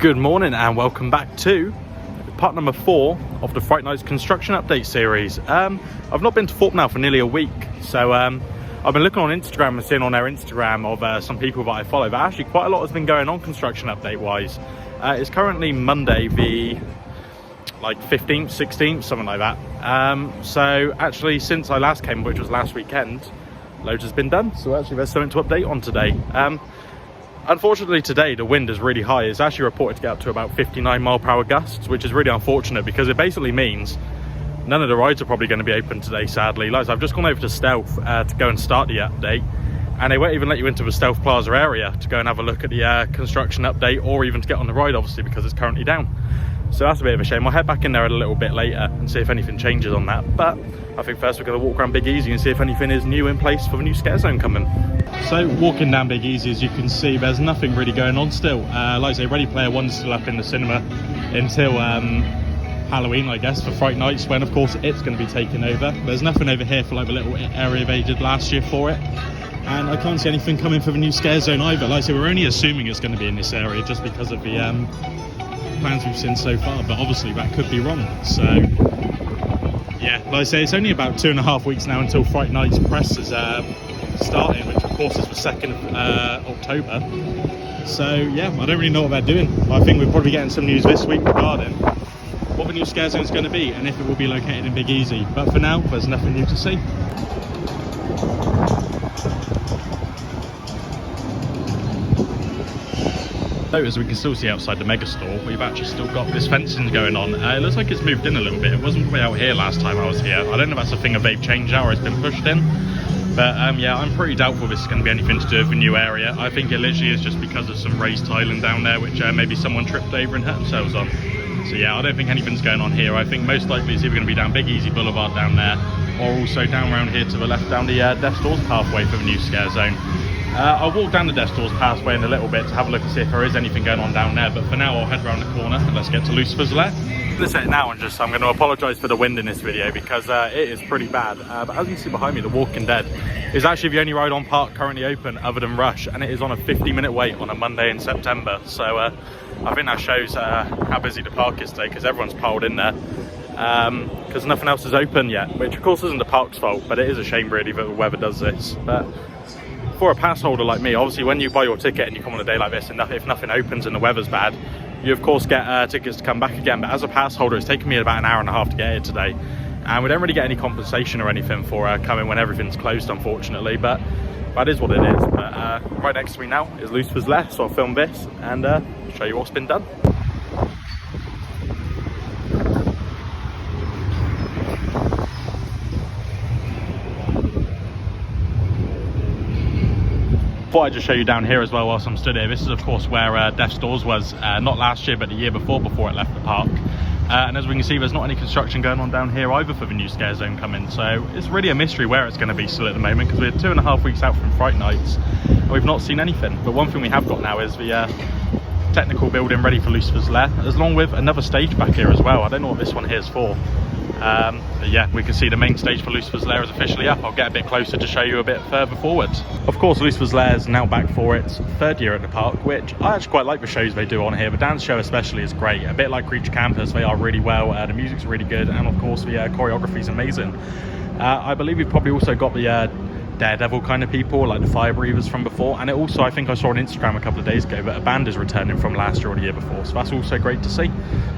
Good morning and welcome back to part number 4 of the Fright Nights construction update series. I've not been to Thorpe now for nearly a week, so I've been looking on Instagram and seeing on their Instagram of some people that I follow, but actually quite a lot has been going on construction update wise. It's currently Monday the 15th, 16th, something like that. So actually since I last came, which was last weekend, loads has been done, so actually there's something to update on today. Unfortunately today the wind is really high. It's actually reported to get up to about 59 mile/hour gusts, which is really unfortunate because it basically means none of the rides are probably going to be open today, sadly. Like, I've just gone over to Stealth to go and start the update, and they won't even let you into the Stealth Plaza area to go and have a look at the construction update, or even to get on the ride, obviously, because it's currently down. So that's a bit of a shame. I'll head back in there a little bit later and see if anything changes on that, but I think first we're going to walk around Big Easy and see if anything is new in place for the new scare zone coming. So walking down Big Easy, as you can see, there's nothing really going on still. Like I say, Ready Player One's still up in the cinema until Halloween, I guess, for Fright Nights, when of course it's going to be taken over. There's nothing over here for like the little area they did last year for it, and I can't see anything coming for the new scare zone either. Like I say, we're only assuming it's going to be in this area just because of the plans we've seen so far, but obviously that could be wrong. So yeah, like I say, it's only about 2.5 weeks now until Fright Nights press is starting, which of course is the 2nd of October. So yeah, I don't really know what they're doing. I think we're probably getting some news this week regarding what the new scare zone is going to be and if it will be located in Big Easy, but for now there's nothing new to see. So as we can still see outside the mega store, we've actually still got this fencing going on. It looks like it's moved in a little bit. It wasn't way out here last time I was here. I don't know if that's a thing of they've changed now or it's been pushed in, but yeah, I'm pretty doubtful this is going to be anything to do with a new area. I think it literally is just because of some raised tiling down there, which maybe someone tripped over and hurt themselves on. So yeah, I don't think anything's going on here. I think most likely it's either going to be down Big Easy Boulevard down there, or also down around here to the left down the Death Doors pathway for the new scare zone. I'll walk down the Death Doors pathway in a little bit to have a look and see if there is anything going on down there, but for now I'll head around the corner and let's get to Lucifers' Lair. Let's hit it now, and I'm going to apologise for the wind in this video because it is pretty bad. But as you can see behind me, The Walking Dead is actually the only ride on park currently open other than Rush, and it is on a 50-minute wait on a Monday in September. So I think that shows how busy the park is today, because everyone's piled in there because nothing else is open yet, which of course isn't the park's fault, but it is a shame really that the weather does this. But for a pass holder like me, obviously when you buy your ticket and you come on a day like this and if nothing opens and the weather's bad, you of course get tickets to come back again. But as a pass holder, it's taken me about an hour and a half to get here today, and we don't really get any compensation or anything for coming when everything's closed, unfortunately, but that is what it is. But right next to me now is Lucifers' Lair, so I'll film this and show you what's been done. Thought I'd just show you down here as well whilst I'm stood here. This is of course where Death's Doors was, not last year but the year before it left the park. And as we can see, there's not any construction going on down here either for the new scare zone coming, so it's really a mystery where it's going to be still at the moment, because we're 2.5 weeks out from Fright Nights and we've not seen anything. But one thing we have got now is the technical building ready for Lucifers' Lair, along with another stage back here as well. I don't know what this one here is for. But yeah, we can see the main stage for Lucifers' Lair is officially up. I'll get a bit closer to show you a bit further forward. Of course, Lucifers' Lair is now back for its 3rd year at the park, which I actually quite like the shows they do on here. The dance show especially is great. A bit like Creature Campus, they are really well. The music's really good, and of course the choreography is amazing. I believe we've probably also got the Daredevil kind of people, like the Fire Breathers from before, and it also, I think I saw on Instagram a couple of days ago that a band is returning from last year or the year before, so that's also great to see.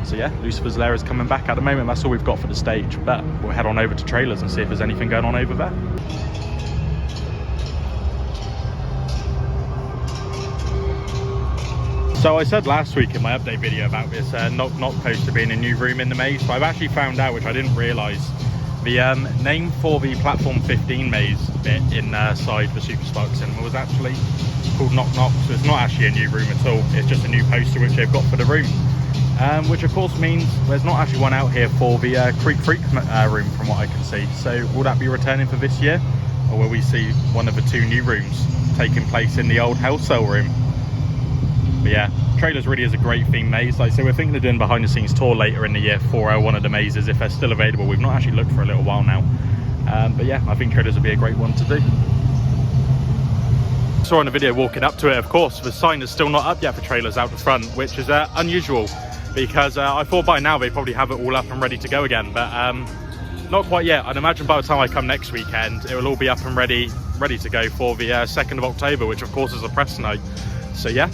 So yeah, Lucifers' Lair is coming back. At the moment that's all we've got for the stage, but we'll head on over to trailers and see if there's anything going on over there. So I said last week in my update video about this knock knock poster being a new room in the maze, but I've actually found out, which I didn't realise, the name for the platform 15 maze bit inside the Super Spark Cinema was actually called Knock Knock, so it's not actually a new room at all. It's just a new poster which they've got for the room, which of course means there's not actually one out here for the Creek Freak room from what I can see. So will that be returning for this year, or will we see one of the 2 new rooms taking place in the old Hell Cell room? But yeah, trailers really is a great theme maze. Like, so we're thinking of doing behind the scenes tour later in the year for one of the mazes if they're still available. We've not actually looked for a little while now, but yeah, I think trailers would be a great one to do. Saw on the video walking up to it, of course, the sign is still not up yet for trailers out the front, which is unusual, because I thought by now they probably have it all up and ready to go again, but not quite yet. I'd imagine by the time I come next weekend, it will all be up and ready to go for the 2nd of October, which of course is a press night. So yeah,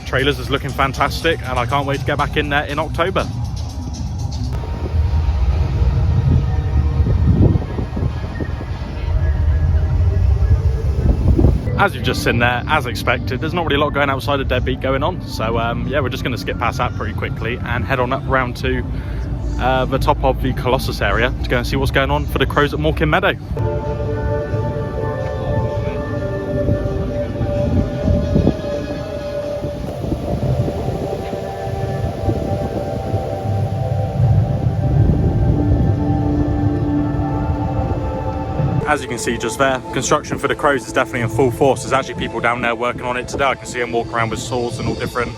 trailers is looking fantastic, and I can't wait to get back in there in October. As you've just seen there, as expected, there's not really a lot going outside of Deadbeat going on. So yeah, we're just going to skip past that pretty quickly and head on up round to the top of the Colossus area to go and see what's going on for the Crows of Mawkin Meadow. As you can see just there, construction for the Crows is definitely in full force. There's actually people down there working on it today. I can see them walk around with saws and all different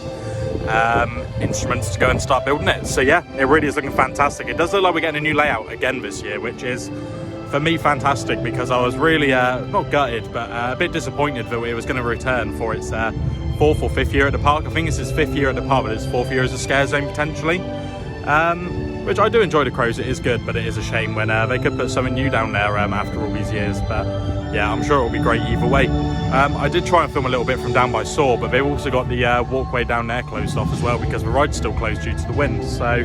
instruments to go and start building it. So yeah, it really is looking fantastic. It does look like we're getting a new layout again this year, which is, for me, fantastic, because I was really, not gutted, but a bit disappointed that it was going to return for its 4th or 5th year at the park. I think it's its 5th year at the park, but its 4th year as a scare zone potentially. Which I do enjoy the Crows, it is good, but it is a shame when they could put something new down there after all these years. But yeah, I'm sure it will be great either way. I did try and film a little bit from down by Saw, but they've also got the walkway down there closed off as well, because the ride's still closed due to the wind. So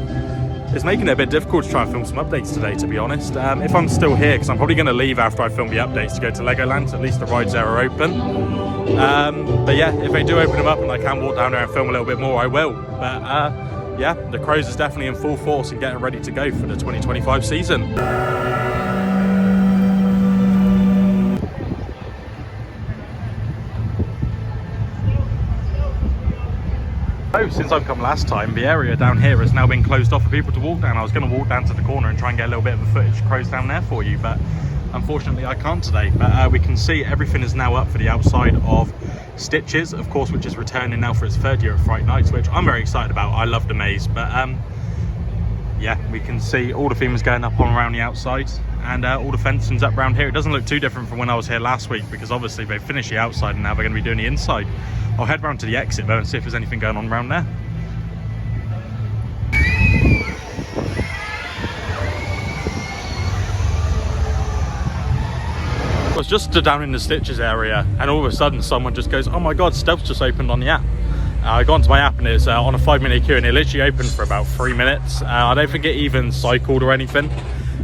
it's making it a bit difficult to try and film some updates today, to be honest. If I'm still here, because I'm probably going to leave after I film the updates to go to Legoland, so at least the rides there are open. But yeah, if they do open them up and I can walk down there and film a little bit more, I will. But yeah, the Crows is definitely in full force and getting ready to go for the 2025 season. So since I've come last time, the area down here has now been closed off for people to walk down. I was going to walk down to the corner and try and get a little bit of the footage of Crows down there for you, but unfortunately I can't today. But we can see everything is now up for the outside of Stitches, of course, which is returning now for its 3rd year at Fright Nights, which I'm very excited about. I love the maze, but yeah, we can see all the themes going up on around the outside, and all the fencing's up around here. It doesn't look too different from when I was here last week, because obviously they finished the outside and now they're going to be doing the inside. I'll head round to the exit though and see if there's anything going on around there. I was just down in the Stitches area, and all of a sudden someone just goes, "Oh my god, Stealth's just opened on the app." I got onto my app and it's on a 5-minute queue, and it literally opened for about 3 minutes. I don't think it even cycled or anything,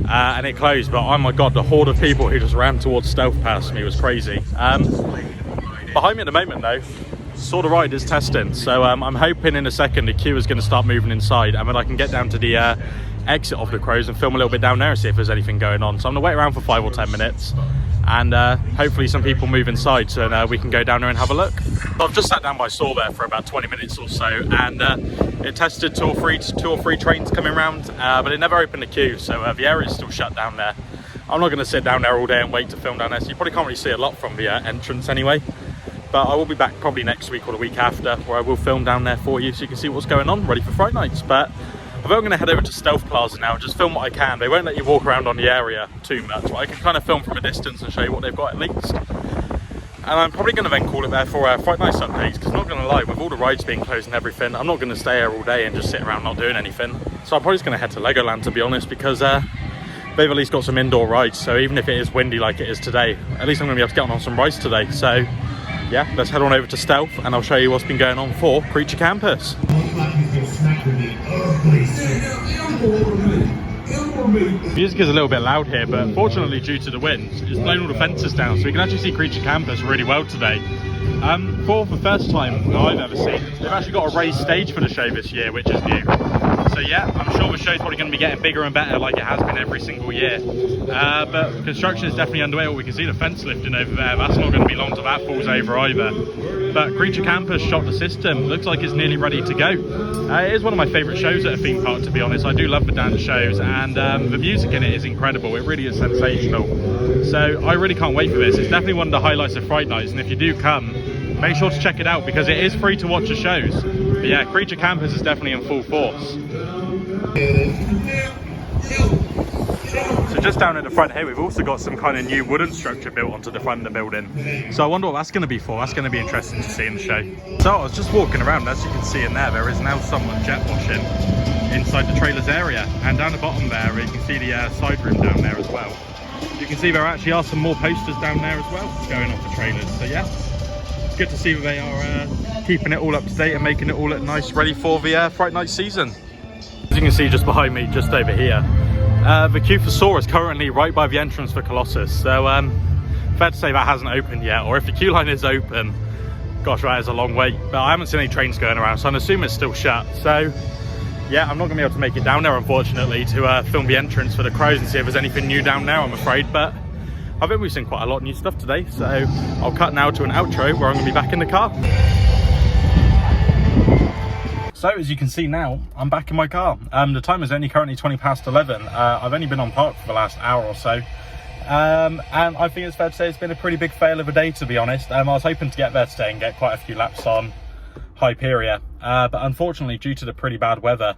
and it closed. But oh my god, the horde of people who just ran towards Stealth past me was crazy. Behind me at the moment though, Saw the ride is testing, so I'm hoping in a second the queue is going to start moving inside, and then I can get down to the exit of the Crows and film a little bit down there and see if there's anything going on. So I'm going to wait around for 5 or 10 minutes. And hopefully some people move inside, so we can go down there and have a look. So I've just sat down by Saw there for about 20 minutes or so, and it tested two or three trains coming around, but it never opened the queue, so the area is still shut down there. I'm not going to sit down there all day and wait to film down there, so you probably can't really see a lot from the entrance anyway. But I will be back probably next week or the week after, where I will film down there for you so you can see what's going on, ready for Fright Nights. But I'm going to head over to Stealth Plaza now and just film what I can. They won't let you walk around on the area too much, but I can kind of film from a distance and show you what they've got at least. And I'm probably going to then call it there for Fright Nights updates, because I'm not going to lie, with all the rides being closed and everything, I'm not going to stay here all day and just sit around not doing anything. So I'm probably just going to head to Legoland, to be honest, because they've at least got some indoor rides, so even if it is windy like it is today, at least I'm going to be able to get on some rides today. So yeah, let's head on over to Stealth and I'll show you what's been going on for Creature Campus. Music is a little bit loud here, but fortunately due to the wind, it's blown all the fences down, so we can actually see Creature Campus really well today. For the first time I've ever seen, they've actually got a raised stage for the show this year, which is new. So yeah, I'm sure the show's probably going to be getting bigger and better like it has been every single year. But construction is definitely underway. We can see the fence lifting over there. That's not going to be long till that falls over either. But Creature Campus shot the system. Looks like it's nearly ready to go. It is one of my favourite shows at a theme park, to be honest. I do love the dance shows, and the music in it is incredible. It really is sensational. So I really can't wait for this. It's definitely one of the highlights of Fright Nights, and if you do come, make sure to check it out because it is free to watch the shows. But yeah, Creature Campus is definitely in full force. So just down at the front here, we've also got some kind of new wooden structure built onto the front of the building. So I wonder what that's going to be for. That's going to be interesting to see in the show. So I was just walking around, as you can see in there is now someone jet washing inside the trailers area. And down the bottom there, you can see the side room down there as well. You can see there actually are some more posters down there as well going off the trailers. So yeah, it's good to see that they are keeping it all up to date and making it all look nice, ready for the Fright Night season. As you can see just behind me, just over here, the queue for Saw is currently right by the entrance for Colossus. So fair to say that hasn't opened yet, or if the queue line is open, gosh, that is a long wait. But I haven't seen any trains going around, so I'm assuming it's still shut. So yeah, I'm not going to be able to make it down there, unfortunately, to film the entrance for the Crows and see if there's anything new down there, I'm afraid. But I think we've seen quite a lot of new stuff today, so I'll cut now to an outro where I'm going to be back in the car. So as you can see now, I'm back in my car. The time is only currently 20 past 11. I've only been on park for the last hour or so. And I think it's fair to say it's been a pretty big fail of a day, to be honest. I was hoping to get there today and get quite a few laps on Hyperia. But unfortunately, due to the pretty bad weather,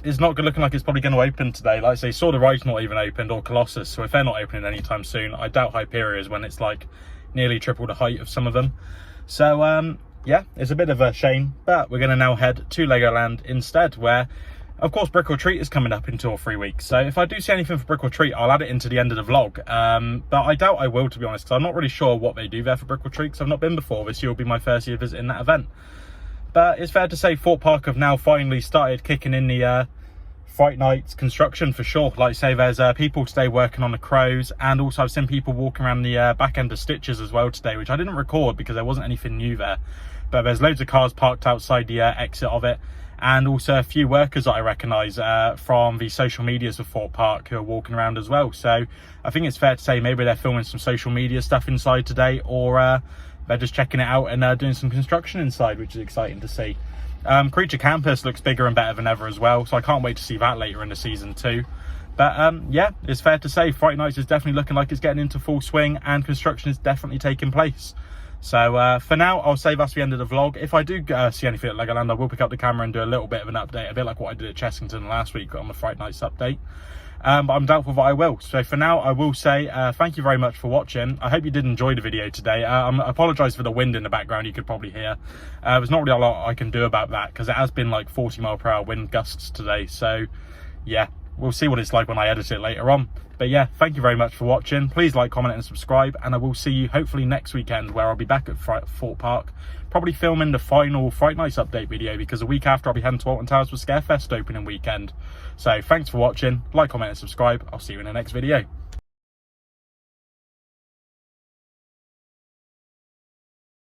it's not looking like it's probably going to open today. Like I say, Saw the Ride's not even opened, or Colossus. So if they're not opening anytime soon, I doubt Hyperia is, when it's like nearly triple the height of some of them. So yeah, it's a bit of a shame, but we're going to now head to Legoland instead, where, of course, Brick or Treat is coming up in 2 or 3 weeks. So if I do see anything for Brick or Treat, I'll add it into the end of the vlog. But I doubt I will, to be honest, because I'm not really sure what they do there for Brick or Treat, because I've not been before. This year will be my first year visiting that event. But it's fair to say Thorpe Park have now finally started kicking in the Fright Nights construction for sure. Like I say, there's people today working on the Crows, and also I've seen people walking around the back end of Stitches as well today, which I didn't record because there wasn't anything new there. But there's loads of cars parked outside the exit of it, and also a few workers that I recognise from the social medias of Thorpe Park who are walking around as well. So I think it's fair to say maybe they're filming some social media stuff inside today, or they're just checking it out and doing some construction inside, which is exciting to see. Creature Campus looks bigger and better than ever as well, so I can't wait to see that later in the season too. But yeah, it's fair to say Fright Nights is definitely looking like it's getting into full swing, and construction is definitely taking place. So for now, I'll say that's the end of the vlog. If I do see anything at Legoland, I will pick up the camera and do a little bit of an update, a bit like what I did at Chessington last week on the Fright Nights update. But I'm doubtful that I will. So for now, I will say thank you very much for watching. I hope you did enjoy the video today. I apologise for the wind in the background, you could probably hear. There's not really a lot I can do about that, because it has been like 40-mile-per-hour wind gusts today. So yeah, we'll see what it's like when I edit it later on. But yeah, thank you very much for watching. Please like, comment and subscribe, and I will see you hopefully next weekend, where I'll be back at Thorpe Park, probably filming the final Fright Nights update video, because a week after I'll be heading to Alton Towers for Scarefest opening weekend. So thanks for watching. Like, comment and subscribe. I'll see you in the next video.